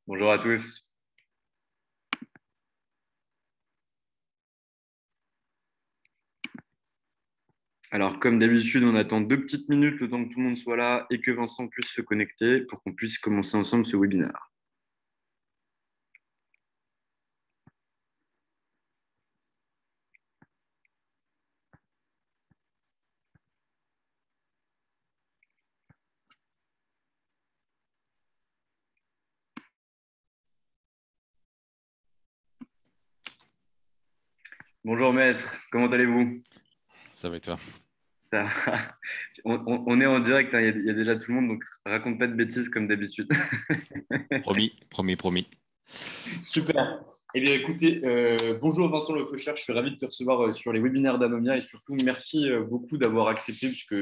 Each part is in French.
Bonjour à tous. Alors, comme d'habitude, on attend 2 petites minutes le temps que tout le monde soit là et que Vincent puisse se connecter pour qu'on puisse commencer ensemble ce webinaire. Bonjour maître, comment allez-vous? Ça va et toi? Ça on est en direct, hein, il y a déjà tout le monde, donc raconte pas de bêtises comme d'habitude. Promis, promis, promis. Super. Eh bien, écoutez, bonjour Vincent Le Faucheur, je suis ravi de te recevoir sur les webinaires d'Anomia et surtout merci beaucoup d'avoir accepté puisque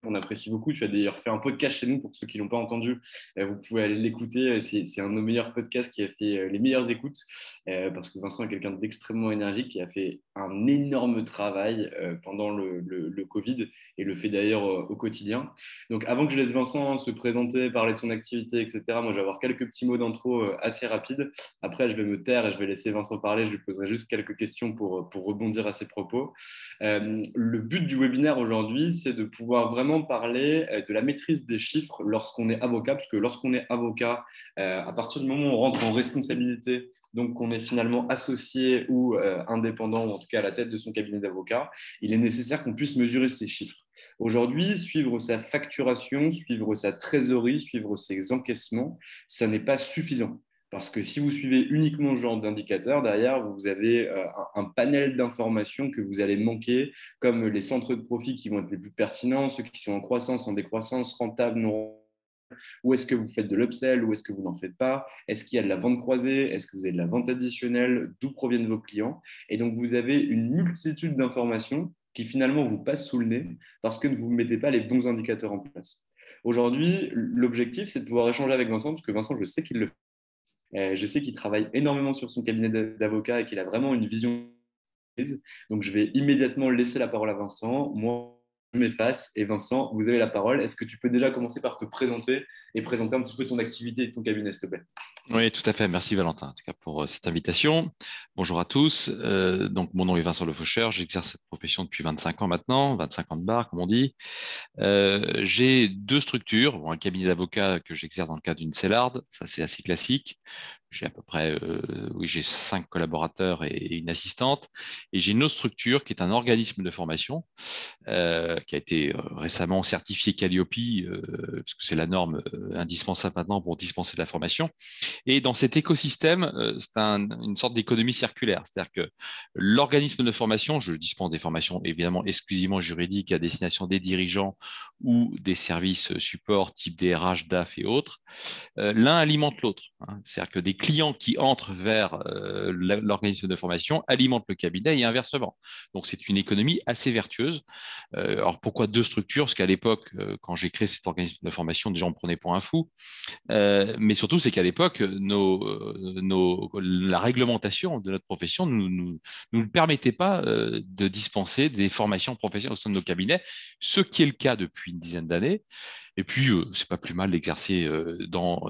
on apprécie beaucoup. Tu as d'ailleurs fait un podcast chez nous pour ceux qui ne l'ont pas entendu. Vous pouvez aller l'écouter. C'est un de nos meilleurs podcasts qui a fait les meilleures écoutes parce que Vincent est quelqu'un d'extrêmement énergique qui a fait un énorme travail pendant le Covid et le fait d'ailleurs au quotidien. Donc, avant que je laisse Vincent se présenter, parler de son activité, etc., moi, je vais avoir quelques petits mots d'intro assez rapides. Après, je vais me taire et je vais laisser Vincent parler. Je lui poserai juste quelques questions pour rebondir à ses propos. Le but du webinaire aujourd'hui, c'est de pouvoir vraiment parler de la maîtrise des chiffres lorsqu'on est avocat, parce que lorsqu'on est avocat, à partir du moment où on rentre en responsabilité, donc qu'on est finalement associé ou indépendant, ou en tout cas à la tête de son cabinet d'avocat, il est nécessaire qu'on puisse mesurer ces chiffres. Aujourd'hui, suivre sa facturation, suivre sa trésorerie, suivre ses encaissements, ça n'est pas suffisant. Parce que si vous suivez uniquement ce genre d'indicateur, derrière, vous avez un panel d'informations que vous allez manquer, comme les centres de profit qui vont être les plus pertinents, ceux qui sont en croissance, en décroissance, rentables, non. Où est-ce que vous faites de l'upsell, où est-ce que vous n'en faites pas? Est-ce qu'il y a de la vente croisée? Est-ce que vous avez de la vente additionnelle? D'où proviennent vos clients? Et donc, vous avez une multitude d'informations qui finalement vous passent sous le nez parce que vous ne mettez pas les bons indicateurs en place. Aujourd'hui, l'objectif, c'est de pouvoir échanger avec Vincent, parce que Vincent, je sais qu'il le fait. Je sais qu'il travaille énormément sur son cabinet d'avocat et qu'il a vraiment une vision. Donc, je vais immédiatement laisser la parole à Vincent. Moi, je m'efface et Vincent, vous avez la parole. Est-ce que tu peux déjà commencer par te présenter et présenter un petit peu ton activité et ton cabinet, s'il te plaît? Oui, tout à fait. Merci Valentin, en tout cas pour cette invitation. Bonjour à tous. Donc, mon nom est Vincent Le Faucheur. J'exerce cette profession depuis 25 ans maintenant, 25 ans de bar, comme on dit. J'ai deux structures. Bon, un cabinet d'avocat que j'exerce dans le cadre d'une CELARD, ça c'est assez classique. J'ai à peu près, oui, j'ai 5 collaborateurs et une assistante. Et j'ai une autre structure qui est un organisme de formation qui a été récemment certifié Calliope, parce que c'est la norme indispensable maintenant pour dispenser de la formation. Et dans cet écosystème, c'est une sorte d'économie circulaire. C'est-à-dire que l'organisme de formation, je dispense des formations évidemment exclusivement juridiques à destination des dirigeants ou des services support type DRH, DAF et autres. L'un alimente l'autre, hein. C'est-à-dire que des clients qui entrent vers l'organisme de formation alimentent le cabinet et inversement. Donc c'est une économie assez vertueuse. Alors pourquoi deux structures? Parce qu'à l'époque, quand j'ai créé cet organisme de formation, déjà on me prenait pour un fou. Mais surtout, c'est qu'à l'époque, la réglementation de notre profession ne nous permettait pas de dispenser des formations professionnelles au sein de nos cabinets, ce qui est le cas depuis une dizaine d'années. Et puis, c'est pas plus mal d'exercer dans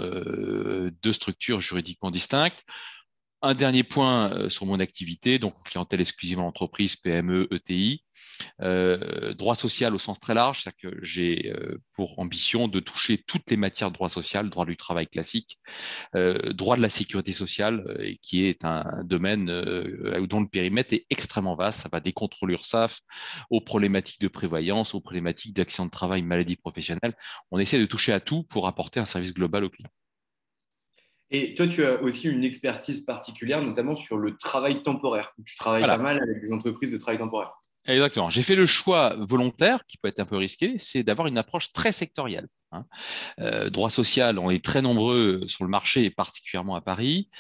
deux structures juridiquement distinctes. Un dernier point sur mon activité, donc clientèle exclusivement entreprise, PME, ETI. Droit social au sens très large, c'est-à-dire que j'ai pour ambition de toucher toutes les matières de droit social, droit du travail classique, droit de la sécurité sociale, qui est un domaine dont le périmètre est extrêmement vaste. Ça va des contrôles URSSAF aux problématiques de prévoyance, aux problématiques d'accident de travail, maladie professionnelle. On essaie de toucher à tout pour apporter un service global aux clients. Et toi, tu as aussi une expertise particulière, notamment sur le travail temporaire. Tu travailles pas Voilà. mal avec des entreprises de travail temporaire. Exactement. J'ai fait le choix volontaire, qui peut être un peu risqué, c'est d'avoir une approche très sectorielle, hein. Droit social, on est très nombreux sur le marché, et particulièrement à Paris.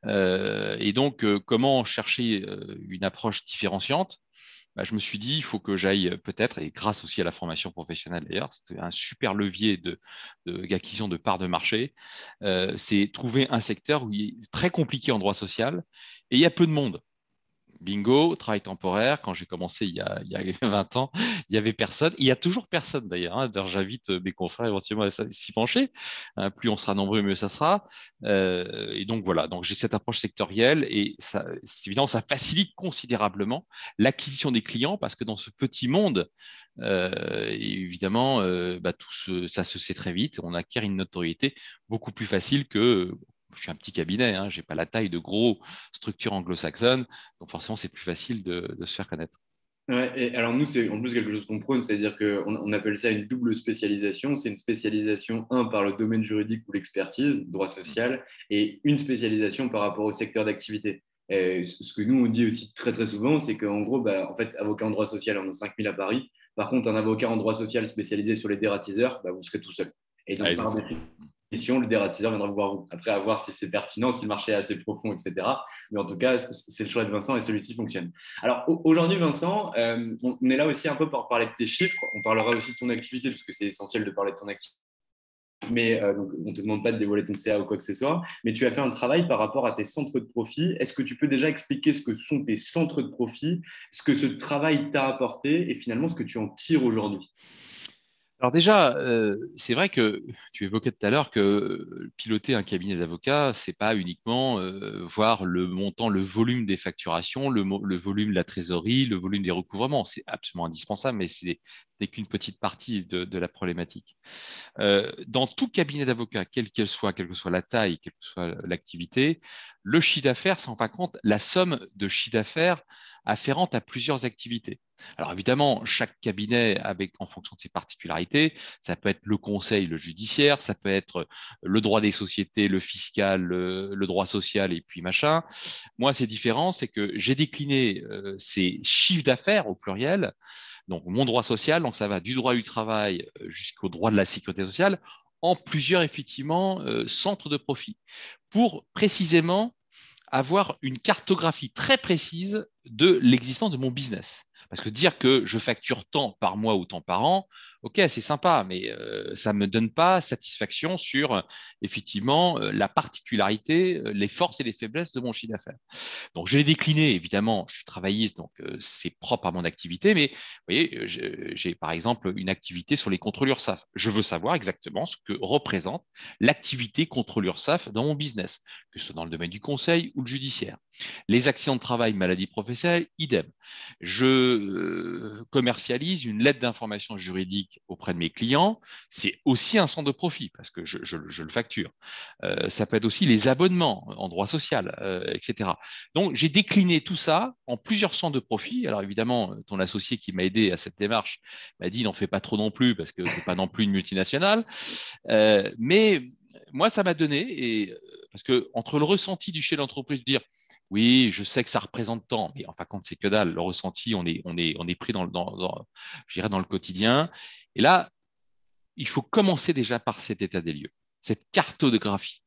Et donc, comment chercher une approche différenciante? Bah, je me suis dit, il faut que j'aille peut-être, et grâce aussi à la formation professionnelle d'ailleurs, c'est un super levier d'acquisition de parts de marché, c'est trouver un secteur où il est très compliqué en droit social et il y a peu de monde. Bingo, travail temporaire. Quand j'ai commencé il y a 20 ans, il n'y avait personne. Il y a toujours personne d'ailleurs. D'ailleurs, j'invite mes confrères éventuellement à s'y pencher. Plus on sera nombreux, mieux ça sera. Et donc voilà, donc j'ai cette approche sectorielle et ça, c'est évident, ça facilite considérablement l'acquisition des clients parce que dans ce petit monde, évidemment, ça se sait très vite. On acquiert une notoriété beaucoup plus facile que je suis un petit cabinet, hein, je n'ai pas la taille de gros structures anglo-saxonnes, donc forcément, c'est plus facile de se faire connaître. Ouais, et alors nous, c'est en plus quelque chose qu'on prône, c'est-à-dire qu'on appelle ça une double spécialisation. C'est une spécialisation, un, par le domaine juridique ou l'expertise, droit social, et une spécialisation par rapport au secteur d'activité. Et ce que nous, on dit aussi très très souvent, c'est qu'en gros, en fait, avocat en droit social, on a 5000 à Paris. Par contre, un avocat en droit social spécialisé sur les dératiseurs, vous serez tout seul. Et Ah, donc, par exactement. définition, le dératiseur viendra vous voir vous. Après, à voir si c'est pertinent, si le marché est assez profond, etc. Mais en tout cas, c'est le choix de Vincent et celui-ci fonctionne. Alors aujourd'hui, Vincent, on est là aussi un peu pour parler de tes chiffres. On parlera aussi de ton activité, parce que c'est essentiel de parler de ton activité. Mais donc, on ne te demande pas de dévoiler ton CA ou quoi que ce soit. Mais tu as fait un travail par rapport à tes centres de profit. Est-ce que tu peux déjà expliquer ce que sont tes centres de profit, ce que ce travail t'a apporté et finalement ce que tu en tires aujourd'hui? Alors déjà, c'est vrai que tu évoquais tout à l'heure que piloter un cabinet d'avocat, c'est pas uniquement voir le montant, le volume des facturations, le volume de la trésorerie, le volume des recouvrements. C'est absolument indispensable, mais c'est qu'une petite partie de la problématique. Dans tout cabinet d'avocat, quelle que soit la taille, quelle que soit l'activité, le chiffre d'affaires, c'est en fin de compte la somme de chiffre d'affaires afférente à plusieurs activités. Alors évidemment, chaque cabinet, en fonction de ses particularités, ça peut être le conseil, le judiciaire, ça peut être le droit des sociétés, le fiscal, le droit social et puis machin. Moi, c'est différent, c'est que j'ai décliné ces chiffres d'affaires au pluriel, donc mon droit social, donc ça va du droit du travail jusqu'au droit de la sécurité sociale, en plusieurs effectivement centres de profit, pour précisément avoir une cartographie très précise de l'existence de mon business. Parce que dire que je facture tant par mois ou tant par an, ok, c'est sympa, mais ça ne me donne pas satisfaction sur effectivement la particularité, les forces et les faiblesses de mon chiffre d'affaires. Donc, je l'ai décliné, évidemment, je suis travailliste, donc c'est propre à mon activité, mais vous voyez, j'ai par exemple une activité sur les contrôles URSSAF. Je veux savoir exactement ce que représente l'activité contrôle URSSAF dans mon business, que ce soit dans le domaine du conseil ou le judiciaire. Les accidents de travail, maladies professionnelles, idem. Je commercialise une lettre d'information juridique auprès de mes clients. C'est aussi un centre de profit parce que je le facture. Ça peut être aussi les abonnements en droit social, etc. Donc, j'ai décliné tout ça en plusieurs centres de profit. Alors, évidemment, ton associé qui m'a aidé à cette démarche m'a dit n'en fais pas trop non plus parce que tu n'es pas non plus une multinationale. Mais moi, ça m'a donné, et, parce que entre le ressenti du chef d'entreprise, de dire oui, je sais que ça représente tant, mais en fin de compte, c'est que dalle. Le ressenti, on est pris je dirais dans le quotidien. Et là, il faut commencer déjà par cet état des lieux, cette cartographie.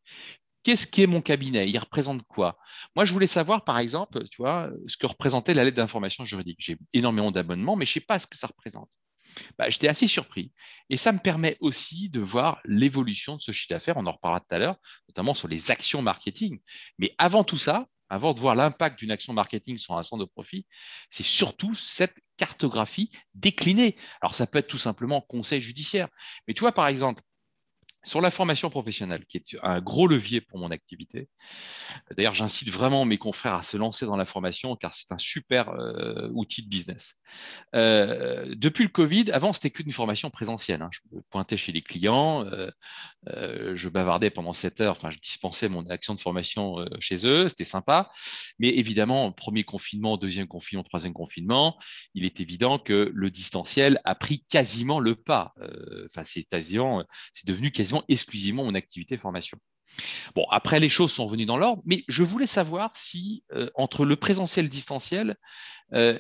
Qu'est-ce qui est mon cabinet? Il représente quoi? Moi, je voulais savoir, par exemple, tu vois, ce que représentait la lettre d'information juridique. J'ai énormément d'abonnements, mais je ne sais pas ce que ça représente. J'étais assez surpris. Et ça me permet aussi de voir l'évolution de ce chiffre d'affaires. On en reparlera tout à l'heure, notamment sur les actions marketing. Mais avant tout ça, avant de voir l'impact d'une action marketing sur un centre de profit, c'est surtout cette cartographie déclinée. Alors, ça peut être tout simplement conseil judiciaire. Mais tu vois, par exemple, sur la formation professionnelle, qui est un gros levier pour mon activité. D'ailleurs, j'incite vraiment mes confrères à se lancer dans la formation car c'est un super outil de business. Depuis le Covid, avant, c'était qu'une formation présentielle, hein. Je me pointais chez les clients, je bavardais pendant 7 heures, enfin, je dispensais mon action de formation chez eux, c'était sympa. Mais évidemment, premier confinement, deuxième confinement, troisième confinement, il est évident que le distanciel a pris quasiment le pas. Enfin, c'est devenu quasiment exclusivement mon activité formation. Bon, après, les choses sont venues dans l'ordre, mais je voulais savoir si, entre le présentiel et le distanciel,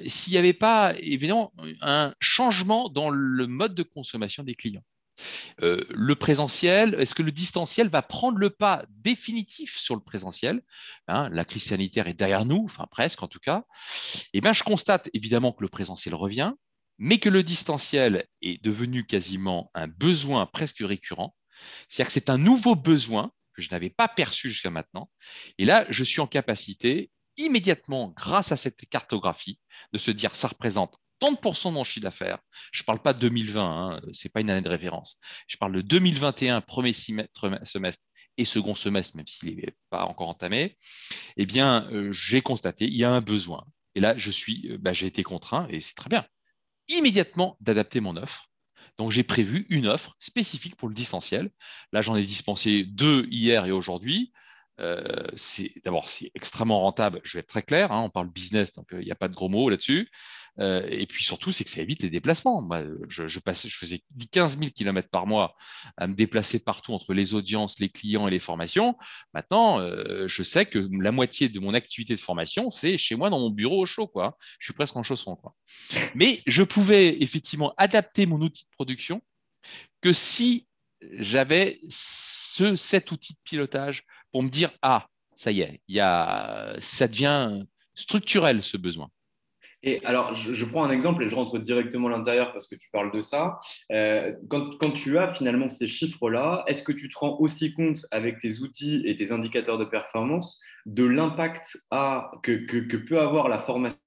s'il n'y avait pas, évidemment, un changement dans le mode de consommation des clients. Le présentiel, est-ce que le distanciel va prendre le pas définitif sur le présentiel, hein? La crise sanitaire est derrière nous, enfin presque en tout cas. Et bien, je constate évidemment que le présentiel revient, mais que le distanciel est devenu quasiment un besoin presque récurrent. C'est-à-dire que c'est un nouveau besoin que je n'avais pas perçu jusqu'à maintenant. Et là, je suis en capacité immédiatement, grâce à cette cartographie, de se dire ça représente tant de pourcents de mon chiffre d'affaires. Je ne parle pas de 2020, hein, ce n'est pas une année de référence. Je parle de 2021, premier semestre et second semestre, même s'il n'est pas encore entamé. Eh bien, j'ai constaté il y a un besoin. Et là, j'ai été contraint, et c'est très bien, immédiatement d'adapter mon offre. Donc, j'ai prévu une offre spécifique pour le distanciel. Là, j'en ai dispensé 2 hier et aujourd'hui. D'abord, c'est extrêmement rentable. Je vais être très clair, hein, on parle business, donc il n'y a pas de gros mots là-dessus. Et puis surtout, c'est que ça évite les déplacements. Moi, je faisais 15 000 kilomètres par mois à me déplacer partout entre les audiences, les clients et les formations. Maintenant, je sais que la moitié de mon activité de formation, c'est chez moi dans mon bureau au chaud, quoi. Je suis presque en chaussons, quoi. Mais je pouvais effectivement adapter mon outil de production que si j'avais cet outil de pilotage pour me dire, ah, ça y est, ça devient structurel ce besoin. Et alors, je prends un exemple et je rentre directement à l'intérieur parce que tu parles de ça. Quand tu as finalement ces chiffres-là, est-ce que tu te rends aussi compte avec tes outils et tes indicateurs de performance de l'impact que peut avoir la formation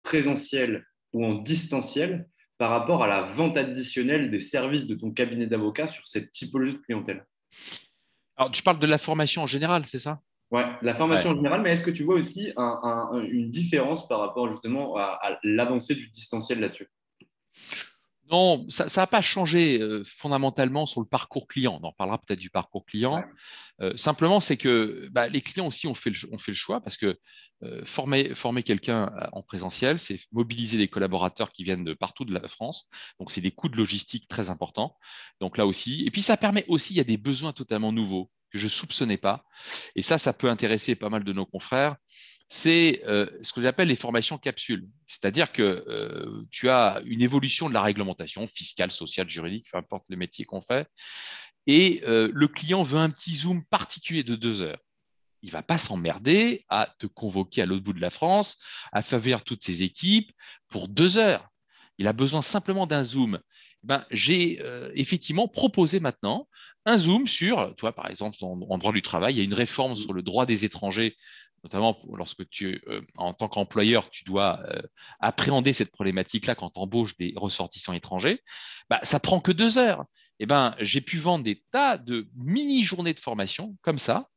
présentielle ou en distanciel par rapport à la vente additionnelle des services de ton cabinet d'avocat sur cette typologie de clientèle? Alors, tu parles de la formation en général, c'est ça? Ouais, la formation Ouais. en général, mais est-ce que tu vois aussi une différence par rapport justement à l'avancée du distanciel là-dessus? Non, ça n'a pas changé fondamentalement sur le parcours client. On en parlera peut-être du parcours client. Ouais. Simplement, c'est que les clients aussi ont fait le choix parce que former quelqu'un en présentiel, c'est mobiliser des collaborateurs qui viennent de partout de la France. Donc, c'est des coûts de logistique très importants. Donc là aussi. Et puis, ça permet aussi, il y a des besoins totalement nouveaux que je ne soupçonnais pas. Et ça peut intéresser pas mal de nos confrères. C'est ce que j'appelle les formations capsules. C'est-à-dire que tu as une évolution de la réglementation fiscale, sociale, juridique, peu importe le métier qu'on fait, et le client veut un petit zoom particulier de 2 heures. Il ne va pas s'emmerder à te convoquer à l'autre bout de la France, à faire venir toutes ses équipes pour 2 heures. Il a besoin simplement d'un zoom. J'ai effectivement proposé maintenant un zoom sur, toi par exemple, en droit du travail, il y a une réforme sur le droit des étrangers, notamment lorsque en tant qu'employeur, tu dois appréhender cette problématique-là quand tu embauches des ressortissants étrangers. Ça prend que 2 heures. J'ai pu vendre des tas de mini-journées de formation comme ça,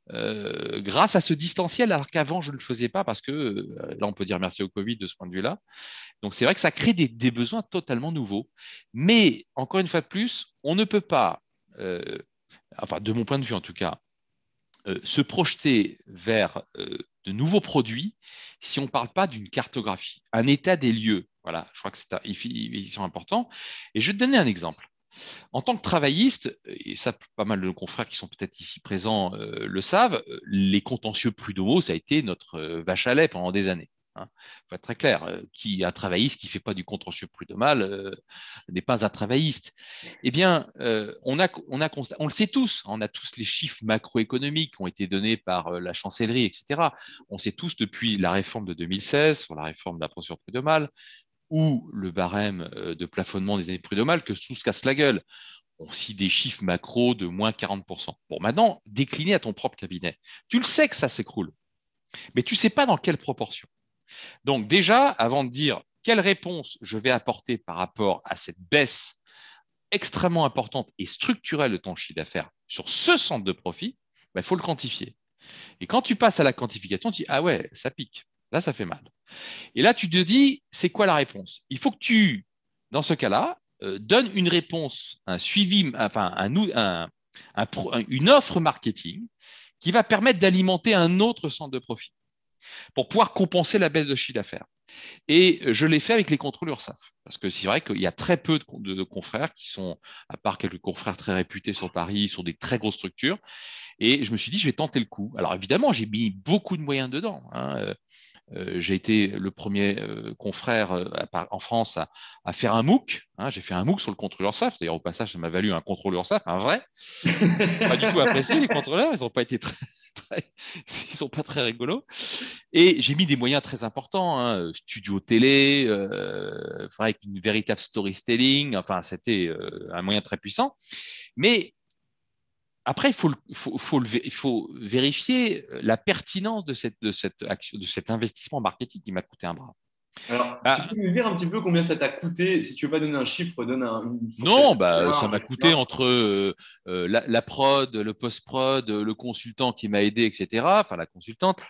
grâce à ce distanciel, alors qu'avant, je ne le faisais pas parce que là, on peut dire merci au Covid de ce point de vue-là. Donc, c'est vrai que ça crée des besoins totalement nouveaux. Mais, encore une fois de plus, on ne peut pas, enfin, de mon point de vue en tout cas, se projeter vers de nouveaux produits si on ne parle pas d'une cartographie, un état des lieux. Voilà, je crois que ils sont importants. Et je vais te donner un exemple. En tant que travailliste, et ça, pas mal de confrères qui sont peut-être ici présents le savent, les contentieux prud'homaux, ça a été notre vache à lait pendant des années. Hein. Faut être très clair, un travailliste qui ne fait pas du contentieux prud'homal n'est pas un travailliste. Eh bien, on le sait tous, on a tous les chiffres macroéconomiques qui ont été donnés par la chancellerie, etc. On sait tous depuis la réforme de 2016 sur la réforme de la procédure prud'homale, ou le barème de plafonnement des années prud'homales, que tout se casse la gueule. On cite des chiffres macro de moins 40%. Bon, maintenant, décliné à ton propre cabinet. Tu le sais que ça s'écroule, mais tu ne sais pas dans quelle proportion. Donc déjà, avant de dire quelle réponse je vais apporter par rapport à cette baisse extrêmement importante et structurelle de ton chiffre d'affaires sur ce centre de profit, il faut le quantifier. Et quand tu passes à la quantification, tu dis, ah ouais, ça pique. Là, ça fait mal. Et là, tu te dis, c'est quoi la réponse? Il faut que tu, dans ce cas-là, donnes une réponse, un suivi, enfin, une offre marketing qui va permettre d'alimenter un autre centre de profit pour pouvoir compenser la baisse de chiffre d'affaires. Et je l'ai fait avec les contrôleurs URSSAF. Parce que c'est vrai qu'il y a très peu de confrères qui sont, à part quelques confrères très réputés sur Paris, sur des très grosses structures. Et je me suis dit, je vais tenter le coup. Alors évidemment, j'ai mis beaucoup de moyens dedans. Hein. J'ai été le premier confrère en France à faire un MOOC. Hein, j'ai fait un MOOC sur le contrôleur SAF. D'ailleurs, au passage, ça m'a valu un contrôleur SAF, un vrai. Pas du tout apprécié, les contrôleurs. Ils n'ont pas été ils sont pas très rigolos. Et j'ai mis des moyens très importants. Hein, studio télé, avec une véritable storytelling. Enfin, c'était un moyen très puissant. Mais Après, il faut vérifier la pertinence de cette action, de cet investissement marketing qui m'a coûté un bras. Alors, tu Ah, peux nous dire un petit peu combien ça t'a coûté? Si tu veux pas donner un chiffre, donne une fourchette non, bah, ça large, m'a coûté etc. entre la prod, le post-prod, le consultant qui m'a aidé, etc. Enfin, la consultante,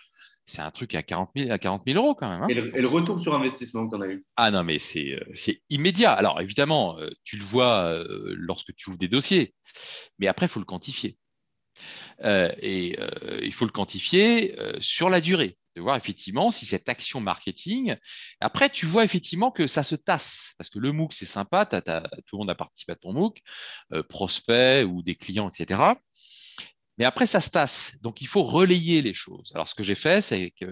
c'est un truc à 40 000 euros quand même, hein. Et Donc, le retour sur investissement que tu en as eu? ah non, mais c'est immédiat. Alors, évidemment, tu le vois lorsque tu ouvres des dossiers, mais après, il faut le quantifier. Il faut le quantifier sur la durée, de voir effectivement si cette action marketing. Après, tu vois effectivement que ça se tasse, parce que le MOOC, c'est sympa, tout le monde a participé à ton MOOC, prospects ou des clients, etc. Mais après, ça se tasse. Donc, il faut relayer les choses. Alors, ce que j'ai fait, c'est avec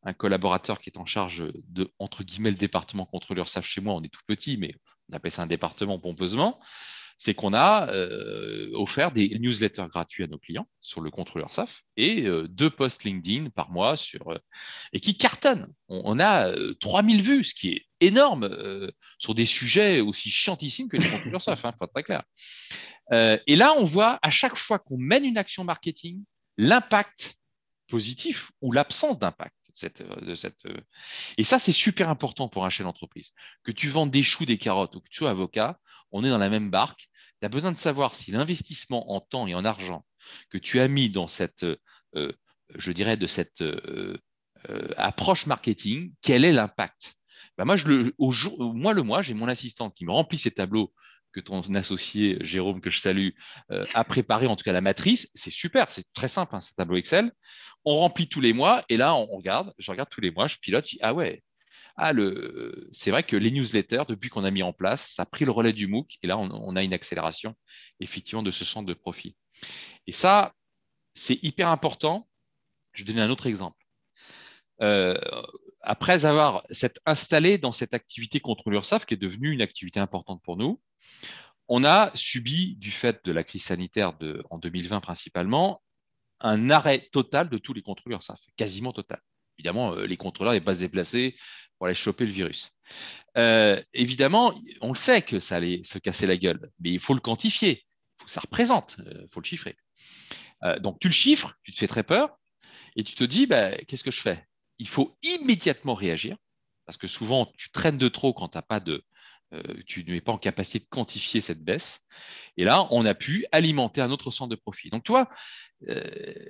un collaborateur qui est en charge de, entre guillemets, le département contrôleur SAF chez moi. On est tout petit, mais on appelle ça un département pompeusement. C'est qu'on a offert des newsletters gratuits à nos clients sur le contrôleur SAF et 2 posts LinkedIn par mois et qui cartonnent. On a 3000 vues, ce qui est énorme sur des sujets aussi chiantissimes que les contrôleurs SAF, hein, faut être très clair. Et là, on voit à chaque fois qu'on mène une action marketing, l'impact positif ou l'absence d'impact. Et ça, c'est super important pour un chef d'entreprise. Que tu vendes des choux, des carottes ou que tu sois avocat, on est dans la même barque. Tu as besoin de savoir si l'investissement en temps et en argent que tu as mis dans je dirais, de cette approche marketing, quel est l'impact? Ben moi, moi, le mois, j'ai mon assistante qui me remplit ces tableaux que ton associé Jérôme, que je salue, a préparé, en tout cas la matrice. C'est super, c'est très simple, hein, ce tableau Excel. On remplit tous les mois et là, je regarde tous les mois, je pilote, je dis, ah ouais, c'est vrai que les newsletters, depuis qu'on a mis en place, ça a pris le relais du MOOC et là, on a une accélération effectivement de ce centre de profit. Et ça, c'est hyper important. Je vais donner un autre exemple. Euh, Après avoir s'être installé dans cette activité contre l'URSSAF, qui est devenue une activité importante pour nous, on a subi, du fait de la crise sanitaire en 2020 principalement, un arrêt total de tous les contrôleurs SAF, quasiment total. Évidemment, les contrôleurs n'avaient pas se déplacer pour aller choper le virus. Évidemment, on le sait que ça allait se casser la gueule, mais il faut le quantifier, il faut que ça représente, il faut le chiffrer. Donc tu le chiffres, tu te fais très peur, et tu te dis, bah, qu'est-ce que je fais? Il faut immédiatement réagir, parce que souvent tu traînes de trop quand tu n'es pas en capacité de quantifier cette baisse. Et là, on a pu alimenter un autre centre de profit. Donc, toi,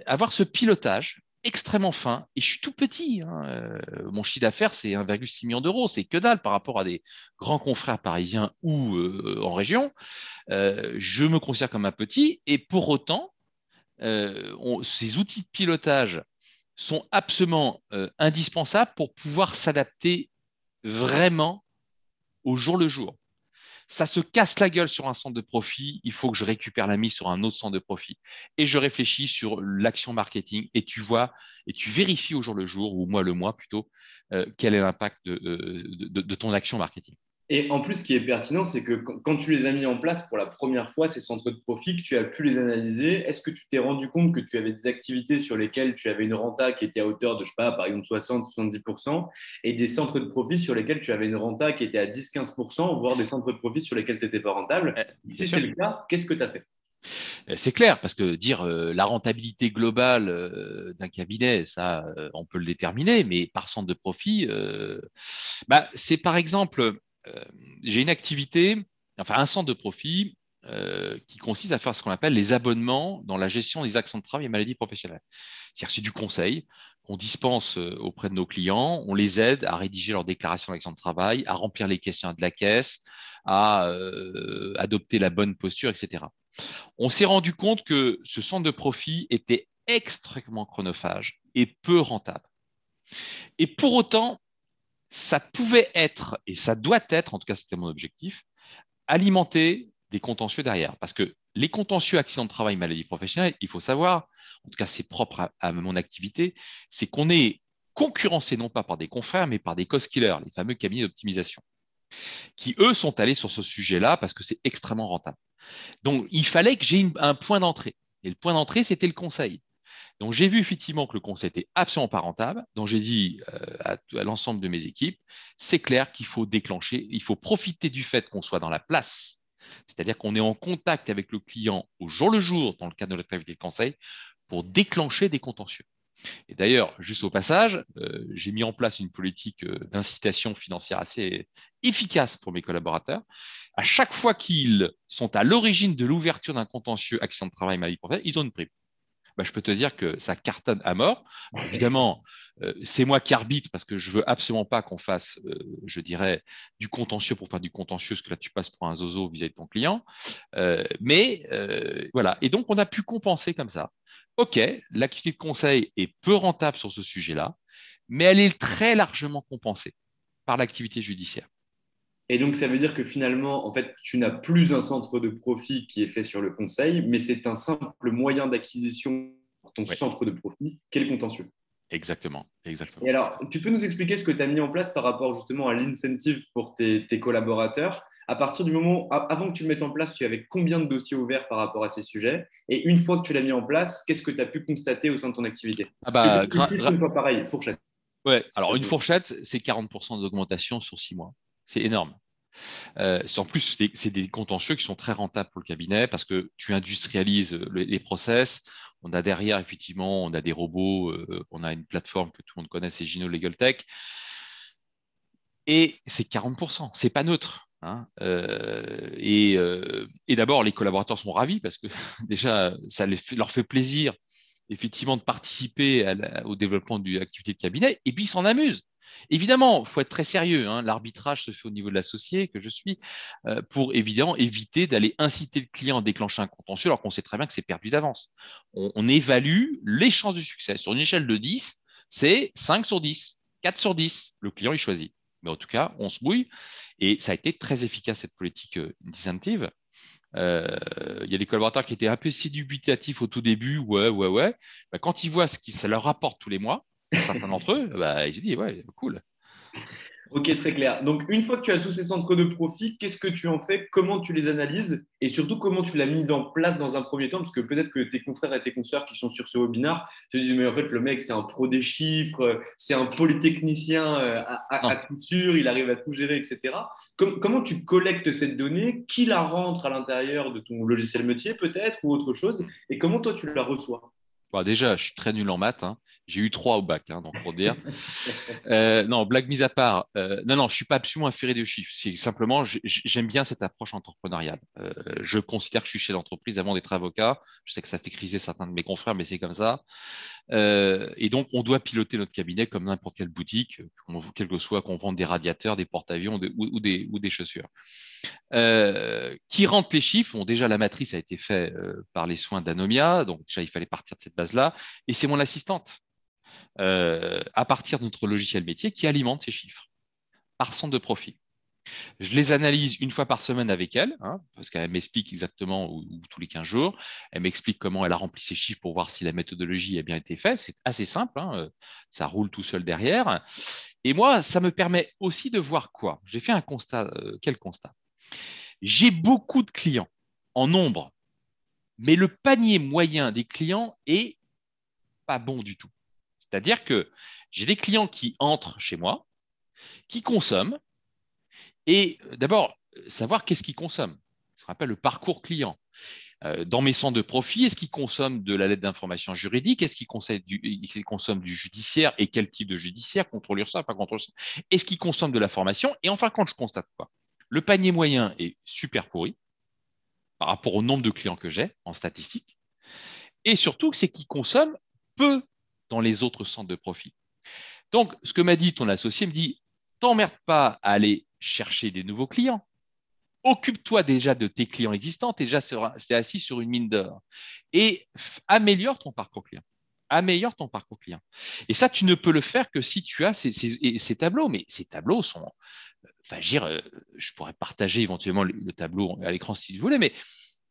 avoir ce pilotage extrêmement fin, et je suis tout petit, hein, mon chiffre d'affaires, c'est 1,6 million d'euros, c'est que dalle par rapport à des grands confrères parisiens ou en région. Je me considère comme un petit, et pour autant, ces outils de pilotage sont absolument indispensables pour pouvoir s'adapter vraiment au jour le jour. Ça se casse la gueule sur un centre de profit, il faut que je récupère la mise sur un autre centre de profit. Et je réfléchis sur l'action marketing et tu vois, et tu vérifies au jour le jour, ou mois le mois plutôt, quel est l'impact de ton action marketing. Et en plus, ce qui est pertinent, c'est que quand tu les as mis en place pour la première fois, ces centres de profit, que tu as pu les analyser, est-ce que tu t'es rendu compte que tu avais des activités sur lesquelles tu avais une renta qui était à hauteur de, je sais pas, par exemple 60-70%, et des centres de profit sur lesquels tu avais une renta qui était à 10-15%, voire des centres de profit sur lesquels tu n'étais pas rentable? Bien Si c'est sûr. le cas, qu'est-ce que tu as fait? C'est clair, parce que dire la rentabilité globale d'un cabinet, ça, on peut le déterminer, mais par centre de profit, bah, c'est par exemple, euh, j'ai une activité, enfin un centre de profit qui consiste à faire ce qu'on appelle les abonnements dans la gestion des accidents de travail et maladies professionnelles. C'est-à-dire c'est du conseil qu'on dispense auprès de nos clients, on les aide à rédiger leur déclaration d'accident de travail, à remplir les questions de la caisse, à adopter la bonne posture, etc. On s'est rendu compte que ce centre de profit était extrêmement chronophage et peu rentable. Et pour autant, ça pouvait être, et ça doit être, en tout cas c'était mon objectif, alimenter des contentieux derrière. Parce que les contentieux accidents de travail, maladie professionnelle, il faut savoir, en tout cas c'est propre à mon activité, c'est qu'on est concurrencé non pas par des confrères, mais par des cost killers, les fameux cabinets d'optimisation, qui eux sont allés sur ce sujet-là parce que c'est extrêmement rentable. Donc, il fallait que j'ai un point d'entrée. Et le point d'entrée, c'était le conseil. Donc, j'ai vu effectivement que le conseil était absolument pas rentable. Donc, j'ai dit à l'ensemble de mes équipes, c'est clair qu'il faut déclencher, il faut profiter du fait qu'on soit dans la place C'est-à-dire qu'on est en contact avec le client au jour le jour dans le cadre de notre activité de conseil pour déclencher des contentieux. Et d'ailleurs, juste au passage, j'ai mis en place une politique d'incitation financière assez efficace pour mes collaborateurs. À chaque fois qu'ils sont à l'origine de l'ouverture d'un contentieux accident de travail, maladie professionnelle, ils ont une prime. Bah, je peux te dire que ça cartonne à mort. Alors, évidemment, c'est moi qui arbitre parce que je veux absolument pas qu'on fasse, je dirais, du contentieux pour faire du contentieux, parce que là, tu passes pour un zozo vis-à-vis de ton client. Voilà. Et donc, on a pu compenser comme ça. OK, l'activité de conseil est peu rentable sur ce sujet-là, mais elle est très largement compensée par l'activité judiciaire. Et donc, ça veut dire que finalement, en fait, tu n'as plus un centre de profit qui est fait sur le conseil, mais c'est un simple moyen d'acquisition pour ton Oui, centre de profit, qu'est le contentieux. exactement, Et exactement. alors, tu peux nous expliquer ce que tu as mis en place par rapport justement à l'incentive pour tes collaborateurs. À partir du moment, avant que tu le mettes en place, tu avais combien de dossiers ouverts par rapport à ces sujets? Et une fois que tu l'as mis en place, qu'est-ce que tu as pu constater au sein de ton activité? Ah Je te bah, donne le chiffre une fois pareil, fourchette, ouais. s'il te Alors, une plaît. fourchette, c'est 40% d'augmentation sur 6 mois. C'est énorme. En plus, c'est des contentieux qui sont très rentables pour le cabinet parce que tu industrialises les process. On a derrière, effectivement, on a des robots, on a une plateforme que tout le monde connaît, c'est Gino Legal Tech. Et c'est 40%, c'est pas neutre. Hein. Et d'abord, les collaborateurs sont ravis parce que déjà, leur fait plaisir, effectivement, de participer au développement de l'activité de cabinet. Et puis, ils s'en amusent. Évidemment, il faut être très sérieux. Hein. L'arbitrage se fait au niveau de l'associé que je suis pour évidemment éviter d'aller inciter le client à déclencher un contentieux alors qu'on sait très bien que c'est perdu d'avance. On évalue les chances de succès. Sur une échelle de 10, c'est 5 sur 10, 4 sur 10. Le client, il choisit. Mais en tout cas, on se mouille. Et ça a été très efficace, cette politique d'incentive. Il y a des collaborateurs qui étaient un peu si dubitatifs au tout début. Ouais, ouais, ouais. Bah, quand ils voient ce que ça leur rapporte tous les mois, pour certains d'entre eux, bah, ils se disent, ouais, cool. Ok, très clair. Donc, une fois que tu as tous ces centres de profit, qu'est-ce que tu en fais? Comment tu les analyses? Et surtout, comment tu l'as mis en place dans un premier temps? Parce que peut-être que tes confrères et tes consoeurs qui sont sur ce webinaire te disent, mais en fait, le mec, c'est un pro des chiffres, c'est un polytechnicien à Non. coup sûr, il arrive à tout gérer, etc. Comment tu collectes cette donnée? Qui la rentre à l'intérieur de ton logiciel métier, peut-être, ou autre chose? Et comment toi, tu la reçois? Bon, déjà, je suis très nul en maths. Hein. J'ai eu 3 au bac, hein, donc pour dire. Non, blague mise à part, non, je suis pas absolument inféré de chiffres. C'est simplement, j'aime bien cette approche entrepreneuriale. Je considère que je suis chef d'entreprise avant d'être avocat. Je sais que ça fait criser certains de mes confrères, mais c'est comme ça. Et donc, on doit piloter notre cabinet comme n'importe quelle boutique, quel que soit qu'on vende des radiateurs, des porte-avions ou des chaussures. Qui rentre les chiffres? Bon, déjà, la matrice a été faite par les soins d'Anomia, donc déjà, il fallait partir de cette base-là. Et c'est mon assistante à partir de notre logiciel métier qui alimente ces chiffres par centre de profit. Je les analyse une fois par semaine avec elle, hein, parce qu'elle m'explique exactement, ou tous les 15 jours, elle m'explique comment elle a rempli ses chiffres pour voir si la méthodologie a bien été faite. C'est assez simple, hein, ça roule tout seul derrière. Et moi, ça me permet aussi de voir quoi? J'ai fait un constat. Quel constat? J'ai beaucoup de clients en nombre, mais le panier moyen des clients est pas bon du tout. C'est-à-dire que j'ai des clients qui entrent chez moi, qui consomment, et d'abord, savoir qu'est-ce qu'ils consomment. Ce qu'on appelle le parcours client. Dans mes centres de profit, est-ce qu'ils consomment de la lettre d'information juridique? Est-ce qu'ils consomment du judiciaire? Et quel type de judiciaire? Contrôle ça, pas contrôle ça. Est-ce qu'ils consomment de la formation? Et enfin, quand je constate quoi? Le panier moyen est super pourri par rapport au nombre de clients que j'ai en statistique. Et surtout, c'est qu'ils consomment peu dans les autres centres de profit. Donc, ce que m'a dit ton associé, me dit, t'emmerde pas à aller chercher des nouveaux clients. Occupe-toi déjà de tes clients existants, tu es déjà assis sur une mine d'or. Et améliore ton parcours client. Améliore ton parcours client. Et ça, tu ne peux le faire que si tu as ces tableaux. Mais ces tableaux sont, enfin, je pourrais partager éventuellement le tableau à l'écran si vous voulez, mais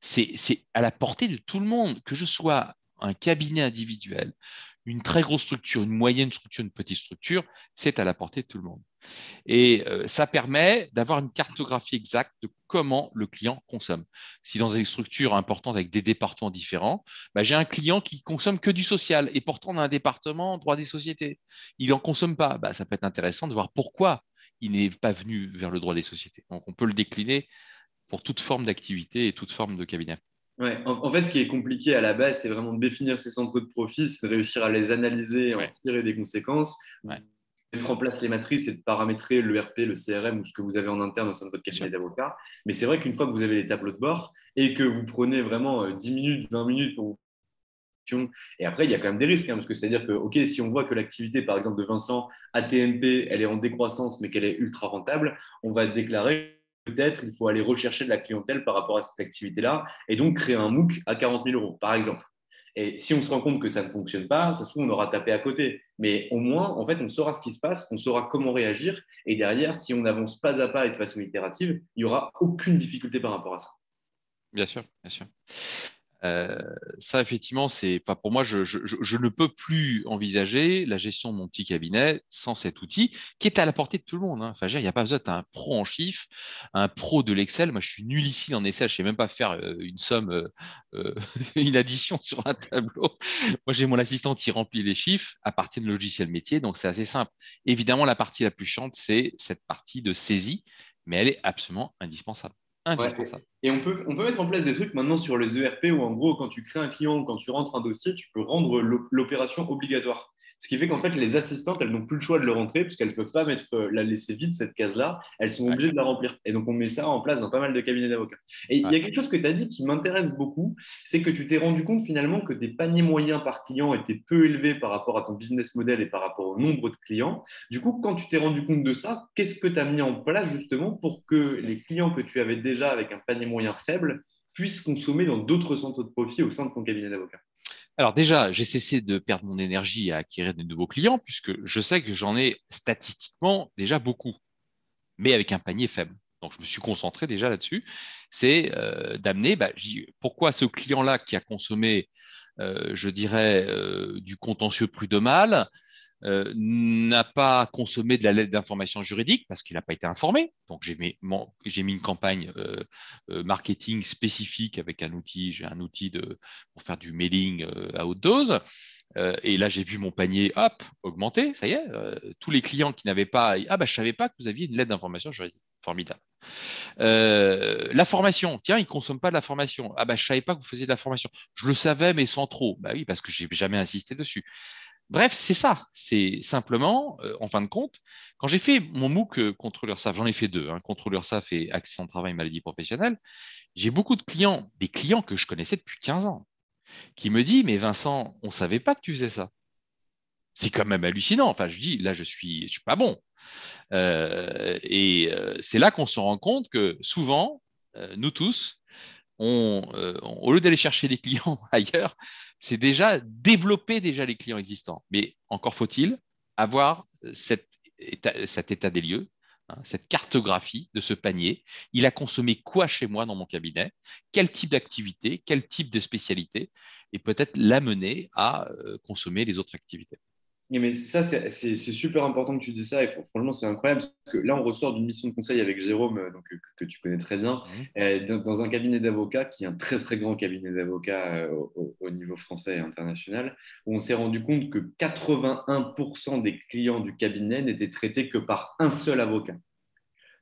c'est à la portée de tout le monde, que je sois un cabinet individuel, une très grosse structure, une moyenne structure, une petite structure, c'est à la portée de tout le monde. Et ça permet d'avoir une cartographie exacte de comment le client consomme. Si dans une structure importante avec des départements différents, bah, j'ai un client qui consomme que du social et pourtant on a un département droit des sociétés. Il n'en consomme pas. Bah, ça peut être intéressant de voir pourquoi il n'est pas venu vers le droit des sociétés. Donc on peut le décliner pour toute forme d'activité et toute forme de cabinet. Ouais. En fait, ce qui est compliqué à la base, c'est vraiment de définir ces centres de profit, c'est de réussir à les analyser, en Ouais, tirer des conséquences, ouais, mettre en place les matrices et de paramétrer l'ERP, le CRM ou ce que vous avez en interne au sein de votre bien sûr. cabinet d'avocat. Mais c'est vrai qu'une fois que vous avez les tableaux de bord et que vous prenez vraiment 10 minutes, 20 minutes pour vous. Et après, il y a quand même des risques, hein, parce que c'est-à-dire que, OK, si on voit que l'activité, par exemple, de Vincent ATMP, elle est en décroissance, mais qu'elle est ultra rentable, on va déclarer peut-être il faut aller rechercher de la clientèle par rapport à cette activité-là et donc créer un MOOC à 40 000 euros, par exemple. Et si on se rend compte que ça ne fonctionne pas, ça se trouve, on aura tapé à côté. Mais au moins, en fait, on saura ce qui se passe, on saura comment réagir. Et derrière, si on avance pas à pas et de façon itérative, il n'y aura aucune difficulté par rapport à ça. Bien sûr, bien sûr. Euh, Ça, effectivement, c'est pas pour moi. Je ne peux plus envisager la gestion de mon petit cabinet sans cet outil qui est à la portée de tout le monde, hein. Enfin, je veux dire, il n'y a pas besoin d'être un pro en chiffres, un pro de l'Excel. Moi, je suis nullissime en Excel. Je sais même pas faire une somme, euh, une addition sur un tableau. Moi, j'ai mon assistant qui remplit les chiffres à partir de logiciel métier, donc c'est assez simple. Évidemment, la partie la plus chiante, c'est cette partie de saisie, mais elle est absolument indispensable. Ouais. Indispensable. Et on peut mettre en place des trucs maintenant sur les ERP où, en gros, quand tu crées un client ou quand tu rentres un dossier, tu peux rendre l'opération obligatoire. Ce qui fait qu'en fait, les assistantes, elles n'ont plus le choix de le rentrer puisqu'elles ne peuvent pas la laisser vide, cette case-là. Elles sont Ouais, obligées de la remplir. Et donc, on met ça en place dans pas mal de cabinets d'avocats. Et il y ouais. a quelque chose que tu as dit qui m'intéresse beaucoup, c'est que tu t'es rendu compte finalement que tes paniers moyens par client étaient peu élevés par rapport à ton business model et par rapport au nombre de clients. Du coup, quand tu t'es rendu compte de ça, qu'est-ce que tu as mis en place justement pour que les clients que tu avais déjà avec un panier moyen faible puissent consommer dans d'autres centres de profit au sein de ton cabinet d'avocat? Alors déjà, j'ai cessé de perdre mon énergie à acquérir de nouveaux clients puisque je sais que j'en ai statistiquement déjà beaucoup, mais avec un panier faible. Donc je me suis concentré déjà là-dessus. C'est d'amener, pourquoi ce client-là qui a consommé, je dirais, du contentieux prud'homal, n'a pas consommé de la lettre d'information juridique parce qu'il n'a pas été informé. Donc, j'ai mis une campagne marketing spécifique avec un outil. J'ai un outil pour faire du mailing à haute dose. Et là, j'ai vu mon panier, hop, augmenter. Ça y est, tous les clients qui n'avaient pas, ah bah, je savais pas que vous aviez une lettre d'information juridique. Formidable. La formation, tiens, ils ne consomment pas de la formation. Ah bah, je savais pas que vous faisiez de la formation. Je le savais, mais sans trop. Bah oui, parce que j'ai jamais insisté dessus. Bref, c'est ça. C'est simplement, en fin de compte, quand j'ai fait mon MOOC contre l'URSSAF, j'en ai fait deux, hein, contre l'URSSAF et accident de travail et maladie professionnelle, j'ai beaucoup de clients, des clients que je connaissais depuis 15 ans, qui me disent, mais Vincent, on ne savait pas que tu faisais ça. C'est quand même hallucinant. Enfin, je dis, là, je suis pas bon. C'est là qu'on se rend compte que souvent, nous tous, au lieu d'aller chercher des clients ailleurs, c'est déjà développer déjà les clients existants. Mais encore faut-il avoir cet état des lieux, hein, cette cartographie de ce panier. Il a consommé quoi chez moi dans mon cabinet? Quel type d'activité? Quel type de spécialité? Et peut-être l'amener à consommer les autres activités. Mais ça, c'est super important que tu dis ça. Et franchement, c'est incroyable parce que là, on ressort d'une mission de conseil avec Jérôme, donc, que tu connais très bien, Mhm. dans un cabinet d'avocats qui est un très, très grand cabinet d'avocats au niveau français et international, où on s'est rendu compte que 81% des clients du cabinet n'étaient traités que par un seul avocat.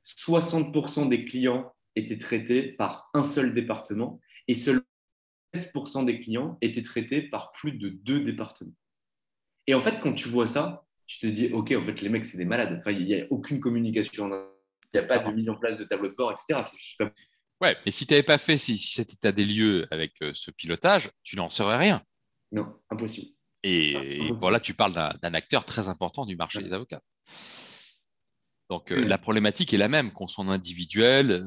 60% des clients étaient traités par un seul département et seulement 16% des clients étaient traités par plus de deux départements. Et en fait, quand tu vois ça, tu te dis, OK, en fait, les mecs, c'est des malades. Enfin, il n'y a aucune communication, il n'y a pas de Alors, mise en place de tableau de bord, etc. C'est juste pas... ouais, mais si tu n'avais pas fait cet état des lieux avec ce pilotage, tu n'en saurais rien. Non, impossible. Et voilà, Impossible. tu parles d'un acteur très important du marché Ouais. des avocats. Donc, la Mm. problématique est la même, qu'on soit en individuel,